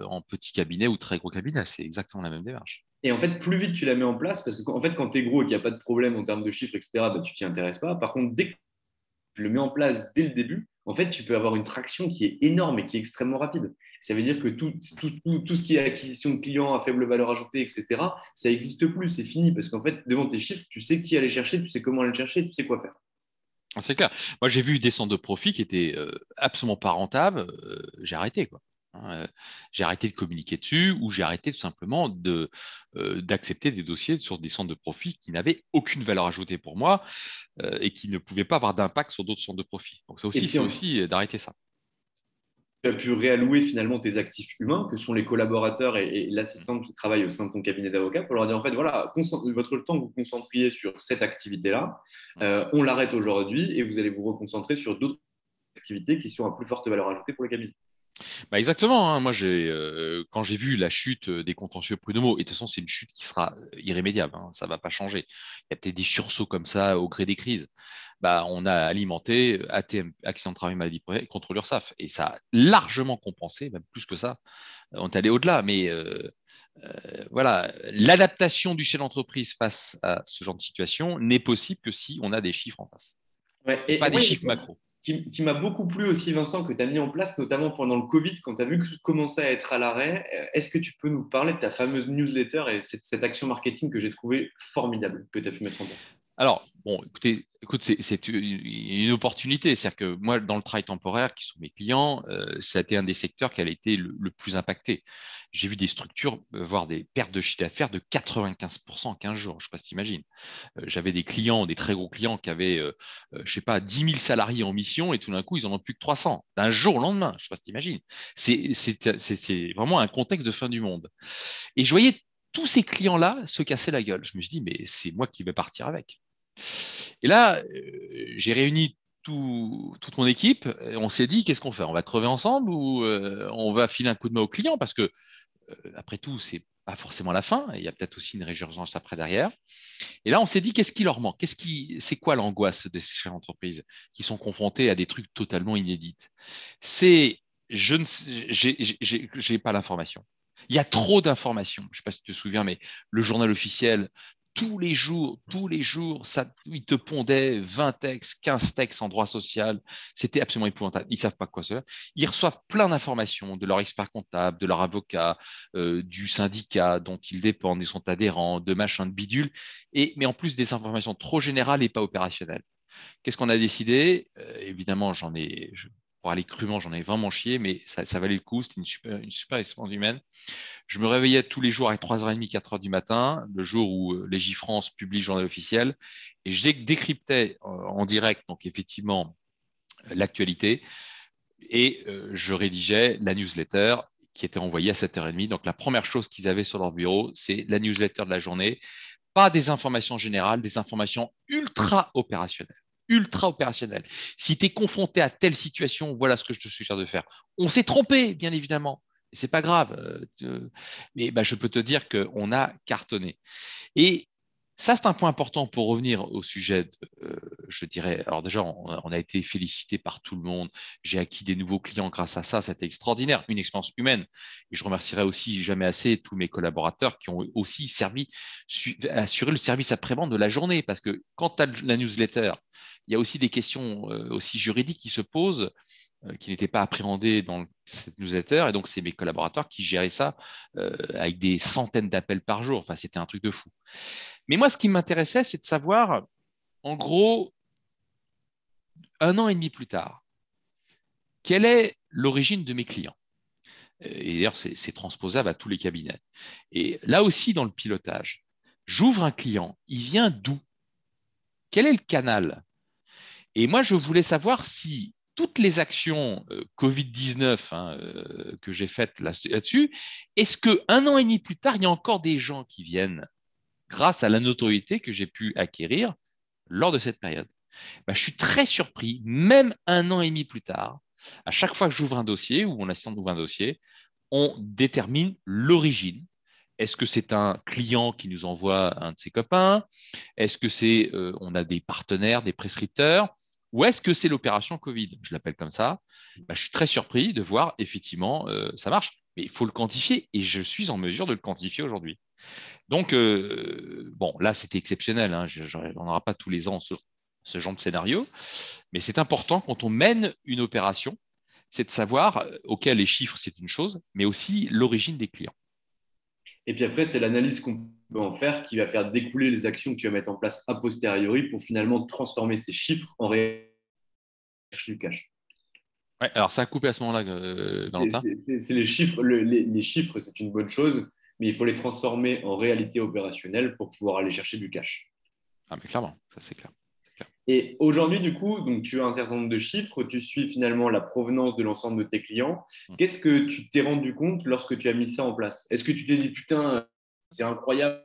en petit cabinet ou très gros cabinet. C'est exactement la même démarche. Et en fait, plus vite tu la mets en place, parce que en fait, quand tu es gros et qu'il n'y a pas de problème en termes de chiffres, etc., bah, tu t'y intéresses pas. Par contre, dès que tu le mets en place dès le début, en fait, tu peux avoir une traction qui est énorme et qui est extrêmement rapide. Ça veut dire que tout ce qui est acquisition de clients à faible valeur ajoutée, etc., ça n'existe plus, c'est fini. Parce qu'en fait, devant tes chiffres, tu sais qui aller chercher, tu sais comment aller chercher, tu sais quoi faire. Ah, c'est clair. Moi, j'ai vu des centres de profit qui étaient absolument pas rentables. J'ai arrêté, quoi. Hein, j'ai arrêté de communiquer dessus ou j'ai arrêté tout simplement d'accepter des dossiers sur des centres de profit qui n'avaient aucune valeur ajoutée pour moi et qui ne pouvaient pas avoir d'impact sur d'autres centres de profit. Donc, ça Et aussi, puis, c'est aussi d'arrêter ça. tu as pu réallouer finalement tes actifs humains, que sont les collaborateurs et l'assistante qui travaillent au sein de ton cabinet d'avocat, pour leur dire en fait, voilà, votre temps que vous concentriez sur cette activité-là, on l'arrête aujourd'hui et vous allez vous reconcentrer sur d'autres activités qui sont à plus forte valeur ajoutée pour le cabinet. Bah exactement, hein. Moi, quand j'ai vu la chute des contentieux prud'homaux, et de toute façon, c'est une chute qui sera irrémédiable, hein, ça ne va pas changer. Il y a peut-être des sursauts comme ça au gré des crises. Bah, on a alimenté ATM, accident de travail, maladie professionnelle, contre l'URSSAF. Et ça a largement compensé, même plus que ça. On est allé au-delà. Mais voilà, l'adaptation du chef d'entreprise face à ce genre de situation n'est possible que si on a des chiffres en face. Ouais, Et pas et des moi, il y a chiffres une chose macro. qui m'a beaucoup plu aussi, Vincent, que tu as mis en place, notamment pendant le Covid, quand tu as vu que tout commençait à être à l'arrêt. Est-ce que tu peux nous parler de ta fameuse newsletter et cette action marketing que j'ai trouvée formidable que tu as pu mettre en place? Alors, bon, écoute, c'est une opportunité. C'est-à-dire que moi, dans le travail temporaire, qui sont mes clients, ça a été un des secteurs qui a été le plus impacté. J'ai vu des structures voir des pertes de chiffre d'affaires de 95% en 15 jours. Je ne sais pas si tu imagines. J'avais des clients, des très gros clients qui avaient, je ne sais pas, 10 000 salariés en mission et tout d'un coup, ils en ont plus que 300 d'un jour au lendemain. Je ne sais pas si tu imagines. C'est vraiment un contexte de fin du monde. Et je voyais tous ces clients-là se casser la gueule. Je me suis dit, mais c'est moi qui vais partir avec. Et là, j'ai réuni toute mon équipe. Et on s'est dit, qu'est-ce qu'on fait? On va crever ensemble ou on va filer un coup de main aux clients? Parce que, après tout, c'est pas forcément la fin. Il y a peut-être aussi une résurgence après derrière. Et là, on s'est dit, qu'est-ce qui leur manque? C'est quoi l'angoisse de ces chefs d'entreprise qui sont confrontés à des trucs totalement inédits? C'est, je ne sais- j'ai pas l'information. Il y a trop d'informations. Je ne sais pas si tu te souviens, mais le journal officiel, tous les jours, ça, ils te pondaient 20 textes, 15 textes en droit social. C'était absolument épouvantable. Ils ne savent pas quoi cela. Ils reçoivent plein d'informations de leur expert comptable, de leur avocat, du syndicat dont ils dépendent, ils sont adhérents, de machin, de bidule. Mais en plus des informations trop générales et pas opérationnelles. Qu'est-ce qu'on a décidé? Évidemment, pour aller crûment, j'en ai vraiment chié, mais ça valait le coup. C'était une super expérience humaine. Je me réveillais tous les jours à 3h30, 4h du matin, le jour où Légifrance publie le journal officiel, et je décryptais en direct, donc effectivement, l'actualité, et je rédigeais la newsletter qui était envoyée à 7h30. Donc la première chose qu'ils avaient sur leur bureau, c'est la newsletter de la journée. Pas des informations générales, des informations ultra opérationnelles. Ultra opérationnelles. Si tu es confronté à telle situation, voilà ce que je te suggère de faire. On s'est trompé, bien évidemment. Et c'est pas grave. Mais bah, je peux te dire qu'on a cartonné. Et ça, c'est un point important pour revenir au sujet, je dirais. Alors déjà, on a été félicité par tout le monde. J'ai acquis des nouveaux clients grâce à ça. C'était extraordinaire, une expérience humaine. Et je remercierai aussi jamais assez tous mes collaborateurs qui ont aussi assuré le service après-vente de la journée. Parce que quand tu as la newsletter, il y a aussi des questions aussi juridiques qui se posent qui n'étaient pas appréhendées dans cette newsletter. Et donc, c'est mes collaborateurs qui géraient ça avec des centaines d'appels par jour. Enfin, c'était un truc de fou. Mais moi, ce qui m'intéressait, c'est de savoir, en gros, 1 an et demi plus tard, quelle est l'origine de mes clients. Et d'ailleurs, c'est transposable à tous les cabinets. Et là aussi, dans le pilotage, j'ouvre un client, il vient d'où? Quel est le canal? Et moi, je voulais savoir si toutes les actions Covid-19 que j'ai faites là-dessus, est-ce qu'un an et demi plus tard, il y a encore des gens qui viennent grâce à la notoriété que j'ai pu acquérir lors de cette période? Bah, je suis très surpris, même 1 an et demi plus tard, à chaque fois que j'ouvre un dossier ou mon assistant ouvre un dossier, on détermine l'origine. Est-ce que c'est un client qui nous envoie un de ses copains? Est-ce que on a des partenaires, des prescripteurs? Ou est-ce que c'est l'opération Covid? Je l'appelle comme ça. Bah, je suis très surpris de voir effectivement ça marche. Mais il faut le quantifier et je suis en mesure de le quantifier aujourd'hui. Donc, bon, là, c'était exceptionnel, hein. On n'aura pas tous les ans ce genre de scénario. Mais c'est important quand on mène une opération, c'est de savoir, OK, les chiffres, c'est une chose, mais aussi l'origine des clients. Et puis après, c'est l'analyse qu'on peut en faire qui va faire découler les actions que tu vas mettre en place a posteriori pour finalement transformer ces chiffres en réalité du cash. Ouais, alors, ça a coupé à ce moment-là, Valentin. C'est les chiffres, les chiffres, c'est une bonne chose, mais il faut les transformer en réalité opérationnelle pour pouvoir aller chercher du cash. Ah, mais clairement, ça c'est clair. Et aujourd'hui, du coup, donc, tu as un certain nombre de chiffres, tu suis finalement la provenance de l'ensemble de tes clients. Qu'est-ce que tu t'es rendu compte lorsque tu as mis ça en place? Est-ce que tu t'es dit, putain, c'est incroyable,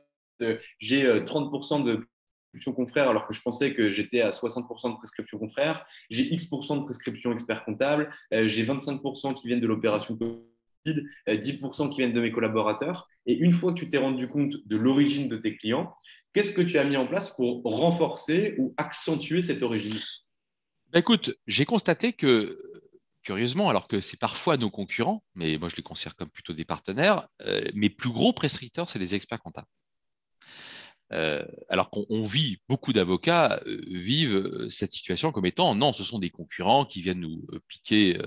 j'ai 30% de prescription confrère alors que je pensais que j'étais à 60% de prescription confrère, j'ai X% de prescription expert comptable, j'ai 25% qui viennent de l'opération Covid, 10% qui viennent de mes collaborateurs. Et une fois que tu t'es rendu compte de l'origine de tes clients, qu'est-ce que tu as mis en place pour renforcer ou accentuer cette origine? Bah, écoute, j'ai constaté que, curieusement, alors que c'est parfois nos concurrents, mais moi je les considère comme plutôt des partenaires, mes plus gros prescripteurs, c'est les experts comptables. Alors qu'on vit, beaucoup d'avocats vivent cette situation comme étant, non, ce sont des concurrents qui viennent nous piquer,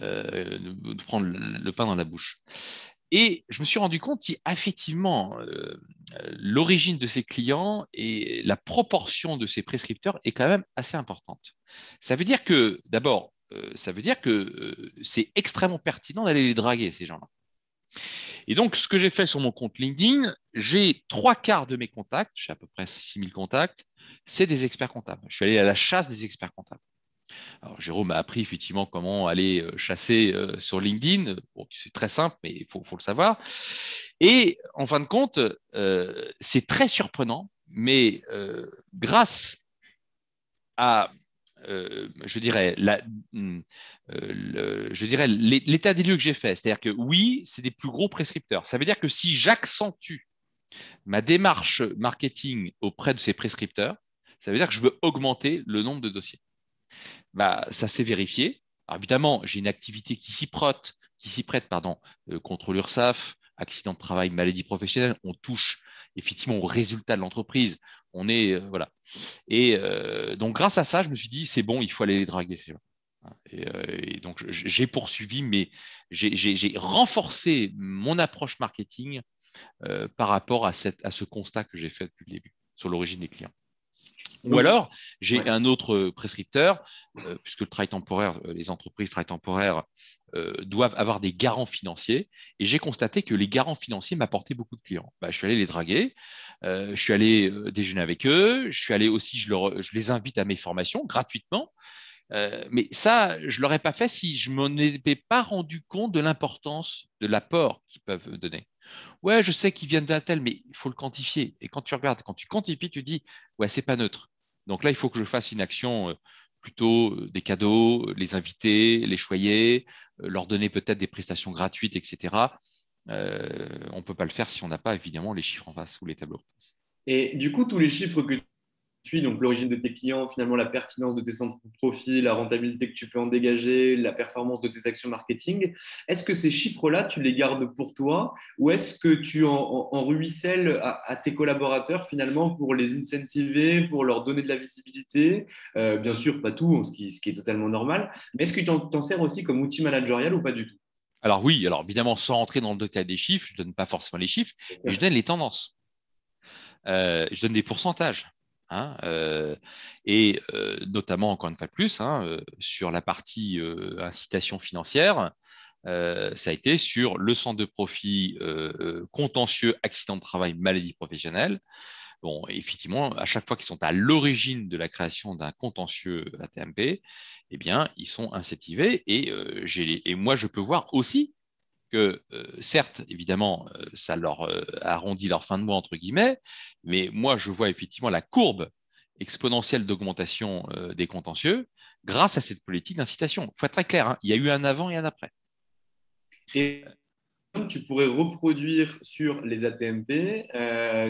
nous prendre le pain dans la bouche. Et je me suis rendu compte qu'effectivement, l'origine de ces clients et la proportion de ces prescripteurs est quand même assez importante. Ça veut dire que, d'abord, ça veut dire que c'est extrêmement pertinent d'aller les draguer, ces gens-là. Et donc, ce que j'ai fait sur mon compte LinkedIn, j'ai trois quarts de mes contacts, j'ai à peu près 6000 contacts, c'est des experts comptables. Je suis allé à la chasse des experts comptables. Alors, Jérôme m'a appris effectivement comment aller chasser sur LinkedIn. Bon, c'est très simple, mais il faut le savoir. Et en fin de compte, c'est très surprenant, mais grâce à, je dirais, je dirais l'état des lieux que j'ai fait, c'est-à-dire que oui, c'est des plus gros prescripteurs. Ça veut dire que si j'accentue ma démarche marketing auprès de ces prescripteurs, ça veut dire que je veux augmenter le nombre de dossiers. Bah, ça s'est vérifié. Alors, évidemment, j'ai une activité qui s'y prête, pardon, contre l'URSSAF, accident de travail, maladie professionnelle. On touche effectivement aux résultats de l'entreprise. On est, voilà. Et donc, grâce à ça, je me suis dit, c'est bon, il faut aller les draguer, ces gens. Et donc, j'ai poursuivi, mais j'ai renforcé mon approche marketing par rapport à ce constat que j'ai fait depuis le début sur l'origine des clients. Ou Donc, alors, j'ai ouais. un autre prescripteur, puisque le travail temporaire, les entreprises travail temporaire doivent avoir des garants financiers, et j'ai constaté que les garants financiers m'apportaient beaucoup de clients. Bah, je suis allé les draguer, je suis allé déjeuner avec eux, je suis allé aussi, je les invite à mes formations gratuitement, mais ça, je ne l'aurais pas fait si je ne m'en étais pas rendu compte de l'importance de l'apport qu'ils peuvent donner. Ouais, je sais qu'ils viennent d'un tel, mais il faut le quantifier. Et quand tu regardes, quand tu quantifies, tu dis, ouais, c'est pas neutre. Donc là, il faut que je fasse une action plutôt des cadeaux, les inviter, les choyer, leur donner peut-être des prestations gratuites, etc. On ne peut pas le faire si on n'a pas évidemment les chiffres en face ou les tableaux en face. Et du coup, tous les chiffres que tu suis, donc l'origine de tes clients, finalement la pertinence de tes centres de profit, la rentabilité que tu peux en dégager, la performance de tes actions marketing, est-ce que ces chiffres-là, tu les gardes pour toi ou est-ce que tu en ruisselles à tes collaborateurs finalement pour les incentiver, pour leur donner de la visibilité? Bien sûr, pas tout, ce qui est totalement normal, mais est-ce que tu t'en sers aussi comme outil managérial ou pas du tout? Alors oui, alors évidemment, sans rentrer dans le détail des chiffres, je ne donne pas forcément les chiffres, mais je donne les tendances. Je donne des pourcentages. Hein, et notamment, encore une fois de plus, hein, sur la partie incitation financière, ça a été sur le centre de profit contentieux, accident de travail, maladie professionnelle. Bon, effectivement, à chaque fois qu'ils sont à l'origine de la création d'un contentieux ATMP, eh bien, ils sont incentivés et moi, je peux voir aussi que, certes, évidemment, ça leur arrondit leur fin de mois, entre guillemets, mais moi, je vois effectivement la courbe exponentielle d'augmentation des contentieux grâce à cette politique d'incitation. Il faut être très clair, hein, il y a eu un avant et un après. Et tu pourrais reproduire sur les ATMP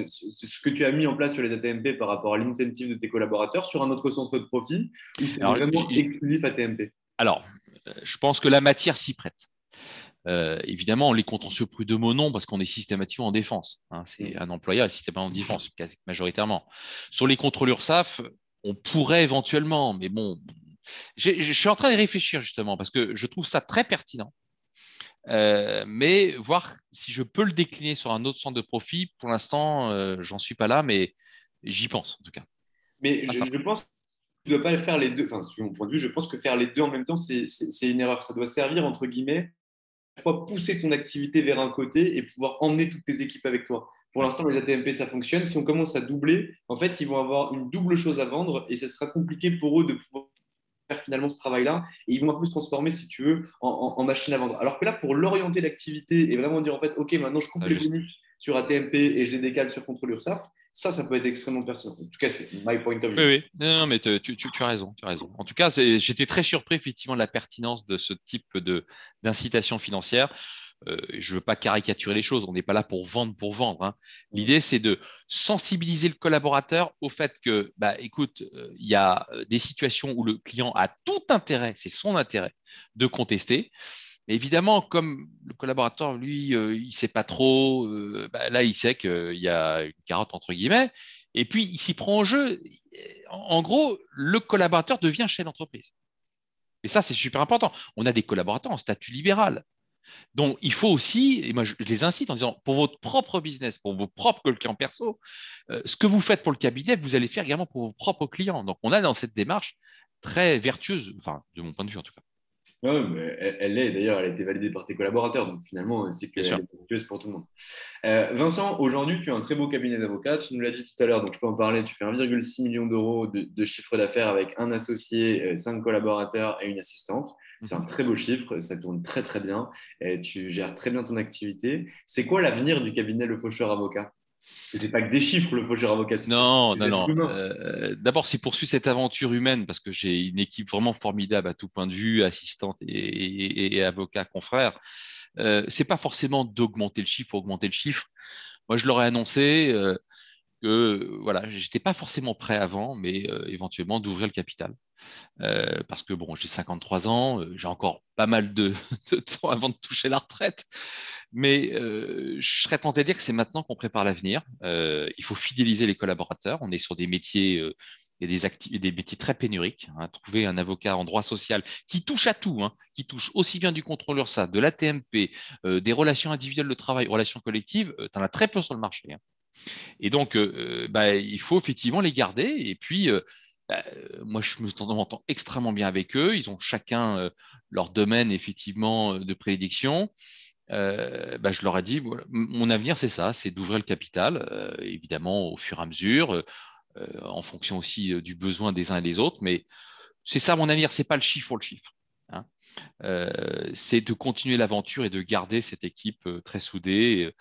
ce que tu as mis en place sur les ATMP par rapport à l'incentive de tes collaborateurs sur un autre centre de profit ou c'est Alors, vraiment exclusif ATMP? alors je pense que la matière s'y prête. Évidemment, les contentieux prud'homaux, non, parce qu'on est systématiquement en défense. Hein, c'est un employeur est systématiquement en défense, quasi majoritairement. Sur les contrôles URSSAF, on pourrait éventuellement, mais bon, je suis en train de réfléchir justement, parce que je trouve ça très pertinent. Mais voir si je peux le décliner sur un autre centre de profit, pour l'instant, j'en suis pas là, mais j'y pense en tout cas. Mais Ah, je pense que tu ne dois pas faire les deux. Enfin, sur mon point de vue, je pense que faire les deux en même temps, c'est une erreur. Ça doit servir, entre guillemets, à la fois pousser ton activité vers un côté et pouvoir emmener toutes tes équipes avec toi. Pour Ouais. l'instant, les ATMP, ça fonctionne. Si on commence à doubler, en fait, ils vont avoir une double chose à vendre et ça sera compliqué pour eux de pouvoir faire finalement ce travail-là et ils vont un peu se transformer, si tu veux, en machine à vendre. Alors que là, pour l'orienter l'activité et vraiment dire en fait, OK, maintenant je coupe Ah, les juste. bonus sur ATMP et je les décale sur contrôle URSAF, ça peut être extrêmement pertinent. En tout cas, c'est my point of Oui, view. oui. Non, non, mais tu as raison, tu as raison. En tout cas, j'étais très surpris effectivement de la pertinence de ce type d'incitation financière. Je ne veux pas caricaturer les choses, on n'est pas là pour vendre, hein. L'idée, c'est de sensibiliser le collaborateur au fait que, bah, écoute, il y a des situations où le client a tout intérêt, c'est son intérêt, de contester. Mais évidemment, comme le collaborateur, lui, il ne sait pas trop, bah, là, il sait qu'il y a une carotte, entre guillemets, et puis il s'y prend au jeu. En gros, le collaborateur devient chef d'entreprise. Et ça, c'est super important. On a des collaborateurs en statut libéral. Donc, il faut aussi, et moi je les incite en disant, pour votre propre business, pour vos propres clients perso, ce que vous faites pour le cabinet, vous allez faire également pour vos propres clients. Donc, on a dans cette démarche très vertueuse, enfin, de mon point de vue en tout cas, Ouais, mais elle l'est, d'ailleurs, elle a été validée par tes collaborateurs, donc finalement, c'est bien qu'elle sûr. est vertueuse pour tout le monde. Vincent, aujourd'hui, tu as un très beau cabinet d'avocats. Tu nous l'as dit tout à l'heure, donc je peux en parler. Tu fais 1,6 million d'euros de chiffre d'affaires avec un associé, 5 collaborateurs et une assistante. C'est un Mhm. très beau chiffre, ça tourne très très bien. Et tu gères très bien ton activité. C'est quoi l'avenir du cabinet Le Faucheur Avocat? Parce que c'est pas que des chiffres, Le Faucheur Avocat, c'est surtout Non, des non, êtres non. humains. D'abord, c'est poursuivre cette aventure humaine parce que j'ai une équipe vraiment formidable à tout point de vue, assistante et avocat confrère. C'est pas forcément d'augmenter le chiffre, augmenter le chiffre. Moi, je leur ai annoncé que voilà, j'étais pas forcément prêt avant, mais éventuellement d'ouvrir le capital. Parce que bon, j'ai 53 ans, j'ai encore pas mal de temps avant de toucher la retraite, mais je serais tenté de dire que c'est maintenant qu'on prépare l'avenir. Il faut fidéliser les collaborateurs. On est sur des métiers et des métiers très pénuriques, hein. Trouver un avocat en droit social qui touche à tout, hein, qui touche aussi bien du contrôleur ça, de l'ATMP, des relations individuelles de travail, relations collectives, tu en as très peu sur le marché, hein. Et donc, bah, il faut effectivement les garder. Et puis, bah, moi, je m'entends extrêmement bien avec eux. Ils ont chacun leur domaine, effectivement, de prédilection. Bah, je leur ai dit, voilà, mon avenir, c'est ça, c'est d'ouvrir le capital, évidemment, au fur et à mesure, en fonction aussi du besoin des uns et des autres. Mais c'est ça mon avenir, c'est pas le chiffre pour le chiffre, hein. C'est de continuer l'aventure et de garder cette équipe très soudée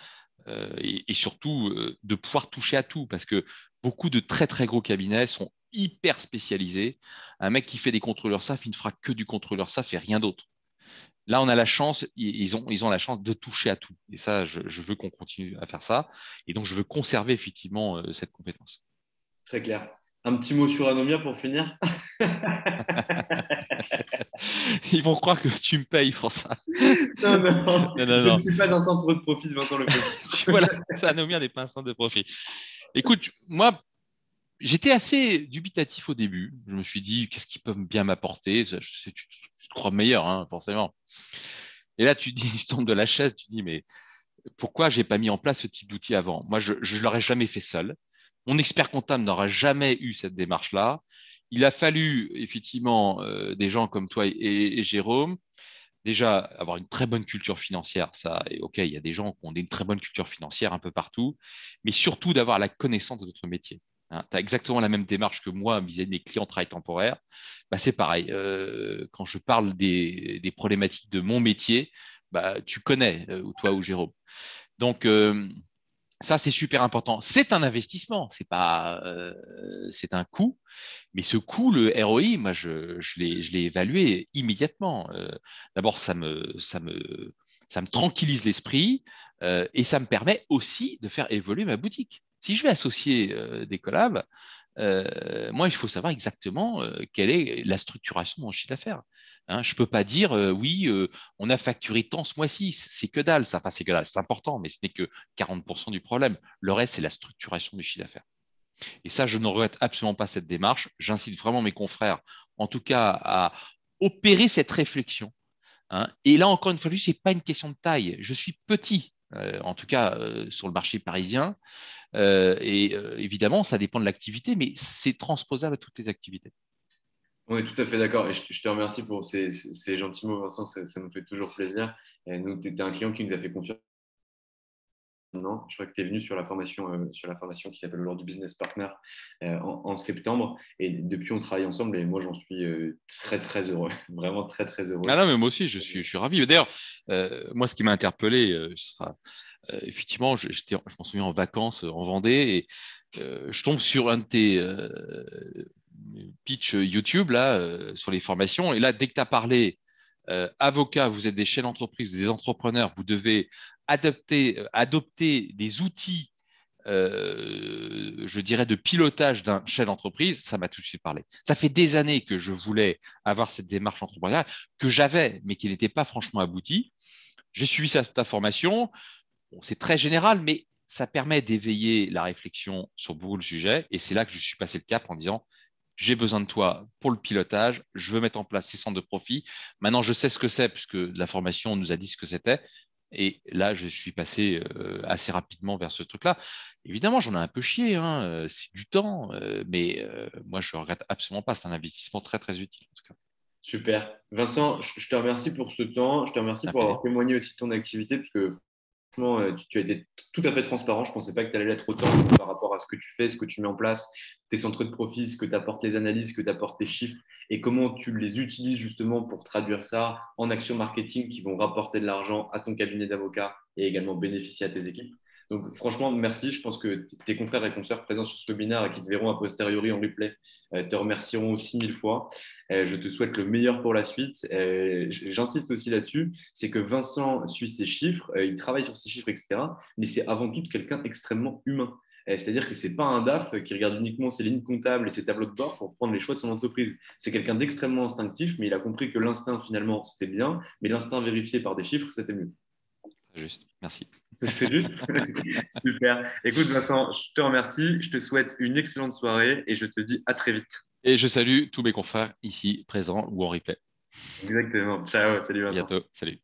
et surtout de pouvoir toucher à tout parce que beaucoup de très très gros cabinets sont hyper spécialisés. Un mec qui fait des contrôleurs SAF, il ne fera que du contrôleur SAF et rien d'autre. Là, on a la chance, ils ont la chance de toucher à tout. Et ça, je veux qu'on continue à faire ça. Et donc, je veux conserver effectivement cette compétence. Très clair. Un petit mot sur Anomia pour finir. Ils vont croire que tu me payes pour ça. Non, non, Non, non, je ne non. suis pas un centre de profit de Vincent Le Faucheur. Voilà, ça Anomia n'est pas un centre de profit. Écoute, moi, j'étais assez dubitatif au début. Je me suis dit, qu'est-ce qu'ils peuvent bien m'apporter? Tu te crois meilleur, hein, forcément. Et là, tu dis, tu tombes de la chaise, tu dis, mais pourquoi j'ai pas mis en place ce type d'outil avant? Moi, je ne l'aurais jamais fait seul. Mon expert comptable n'aurait jamais eu cette démarche-là. Il a fallu effectivement des gens comme toi et Jérôme, déjà avoir une très bonne culture financière. Ça, et ok, il y a des gens qui ont une très bonne culture financière un peu partout, mais surtout d'avoir la connaissance de notre métier. Hein, tu as exactement la même démarche que moi vis-à-vis de mes clients travail temporaire. Bah, c'est pareil. Quand je parle des problématiques de mon métier, bah, tu connais, ou toi ou Jérôme. Donc, ça, c'est super important. C'est un investissement, c'est un coût, mais ce coût, le ROI, moi, je l'ai évalué immédiatement. D'abord, ça me tranquillise l'esprit et ça me permet aussi de faire évoluer ma boutique. Si je vais associer des collabs, moi, il faut savoir exactement quelle est la structuration de mon chiffre d'affaires. Hein, je ne peux pas dire oui, on a facturé tant ce mois-ci. C'est que dalle, ça. Enfin, c'est que dalle, c'est important, mais ce n'est que 40% du problème. Le reste, c'est la structuration du chiffre d'affaires. Et ça, je ne regrette absolument pas cette démarche. J'incite vraiment mes confrères, en tout cas, à opérer cette réflexion, hein. Et là, encore une fois, ce n'est pas une question de taille. Je suis petit, en tout cas sur le marché parisien. Évidemment, ça dépend de l'activité, mais c'est transposable à toutes les activités. On est tout à fait d'accord. Et je te remercie pour ces gentils mots, Vincent. Ça nous fait toujours plaisir. Et nous, tu étais un client qui nous a fait confiance. Non, je crois que tu es venu sur la formation qui s'appelle aujourd'hui Business Partner en septembre. Et depuis, on travaille ensemble et moi, j'en suis très, très heureux. Vraiment très, très Ah heureux. non, mais moi aussi, je suis ravi. D'ailleurs, moi, ce qui m'a interpellé, effectivement, je m'en souviens en vacances en Vendée et je tombe sur un de tes pitch YouTube là, sur les formations. Et là, dès que tu as parlé avocat, vous êtes des chefs d'entreprise, des entrepreneurs, vous devez adopter des outils, je dirais, de pilotage d'un chef d'entreprise, ça m'a tout de suite parlé. Ça fait des années que je voulais avoir cette démarche entrepreneuriale, que j'avais, mais qui n'était pas franchement aboutie. J'ai suivi ta formation. Bon, c'est très général, mais ça permet d'éveiller la réflexion sur beaucoup de sujets. Et c'est là que je suis passé le cap en disant, j'ai besoin de toi pour le pilotage, je veux mettre en place ces centres de profit. Maintenant, je sais ce que c'est, puisque la formation nous a dit ce que c'était. Et là, je suis passé assez rapidement vers ce truc-là. Évidemment, j'en ai un peu chié, hein, c'est du temps, mais moi, je ne regrette absolument pas. C'est un investissement très, très utile, en tout cas. Super. Vincent, je te remercie pour ce temps. Je te remercie C'est un pour plaisir. avoir témoigné aussi de ton activité, parce que franchement, tu as été tout à fait transparent. Je ne pensais pas que tu allais l'être autant par rapport à ce que tu fais, ce que tu mets en place, tes centres de profit, ce que tu apportes les analyses, ce que tu apportes tes chiffres et comment tu les utilises justement pour traduire ça en actions marketing qui vont rapporter de l'argent à ton cabinet d'avocat et également bénéficier à tes équipes. Donc franchement, merci. Je pense que tes confrères et consoeurs présents sur ce webinaire et qui te verront a posteriori en replay te remercieront aussi 1000 fois. Je te souhaite le meilleur pour la suite. J'insiste aussi là-dessus, c'est que Vincent suit ses chiffres, il travaille sur ses chiffres, etc. Mais c'est avant tout quelqu'un extrêmement humain. C'est-à-dire que ce n'est pas un DAF qui regarde uniquement ses lignes comptables et ses tableaux de bord pour prendre les choix de son entreprise. C'est quelqu'un d'extrêmement instinctif, mais il a compris que l'instinct, finalement, c'était bien, mais l'instinct vérifié par des chiffres, c'était mieux. Très juste. Merci. C'est juste. Super. Écoute, Vincent, je te remercie. Je te souhaite une excellente soirée et je te dis à très vite. Et je salue tous mes confrères ici présents ou en replay. Exactement. Ciao. Salut, À Vincent. bientôt. Salut.